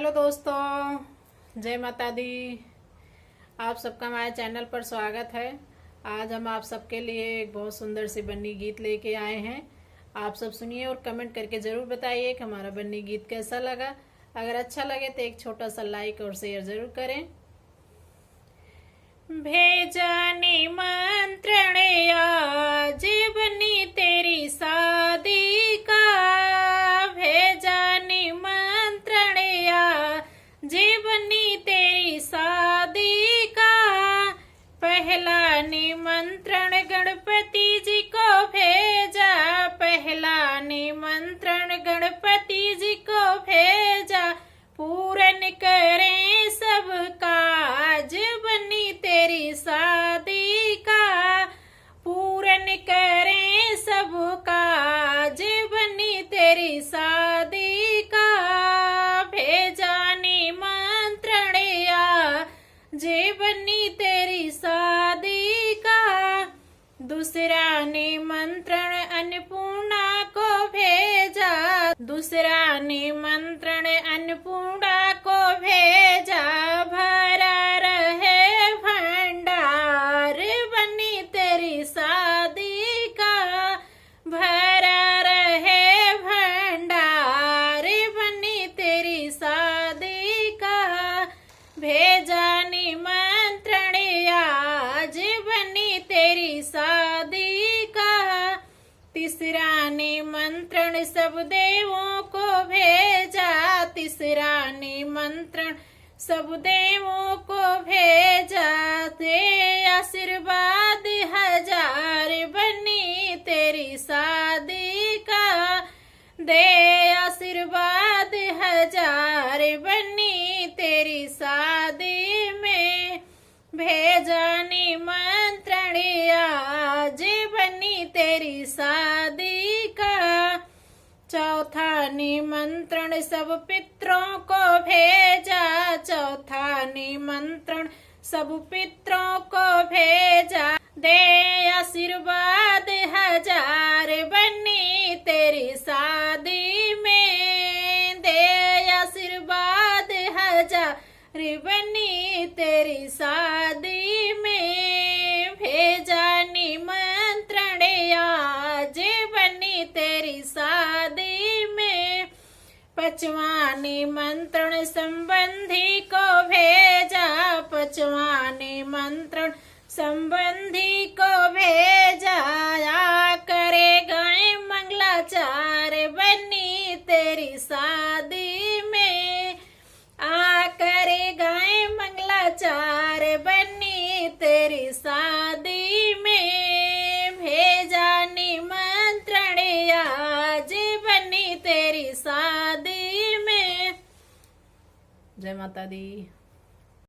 Hello दोस्तों, जय माता दी। आप सबका हमारे चैनल पर स्वागत है। आज हम आप सबके लिए एक बहुत सुंदर सी बन्नी गीत लेके आए हैं। आप सब सुनिए और कमेंट करके जरूर बताइए कि हमारा बन्नी गीत कैसा लगा। अगर अच्छा लगे तो एक छोटा सा लाइक और शेयर जरूर करें। भेजा निमंत्रण आज बन्नी तेरी शादी का, भेजा निमंत्रण आज बन्नी तेरी शादी का। पहला निमंत्रण गणपति जी को भेजा, पहला निमंत्रण गणपति जी को भेजा। पूरन करें सब काज बन्नी तेरी शादी का, पूरन करें सब काज बन्नी तेरी शादी का। भेजा निमंत्रण आज बन्नी तेरी शादी का। दूसरा निमंत्रण अन्नपूर्णा को भेजा, दूसरा निमंत्रण अन्नपूर्णा को भेजा। भरा रहे भंडार बन्नी तेरी शादी का, भरा रहे भंडार बन्नी तेरी शादी का। भेजा निमंत्रण आज बन्नी तेरी शादी का। तीसरा निमंत्रण सब देवों को भेजा, तीसरा निमंत्रण सब देवों को भेजा। दे आशीर्वाद हजार बन्नी तेरी शादी का, दे आशीर्वाद हजार बन्नी तेरी शादी में। भेजा निमंत्रण आज बन्नी तेरी शादी का। चौथा निमंत्रण सब पितरों को भेजा, चौथा निमंत्रण सब पितरों को भेजा। दे आशीर्वाद हजार बन्नी तेरी शादी में, दे आशीर्वाद हजार बन्नी तेरी शादी में। भेजा निमंत्रण आज बन्नी तेरी शादी में। पांचवा निमंत्रण संबंधी को भेजा, पांचवा निमंत्रण संबंधी को भेजा। आ करे गए मंगलाचार बन्नी तेरी शादी में, आ करे गए मंगलाचार बन्नी तेरी शादी में। भेजा निमंत्रण आज बन्नी तेरी शादी में। जय माता दी।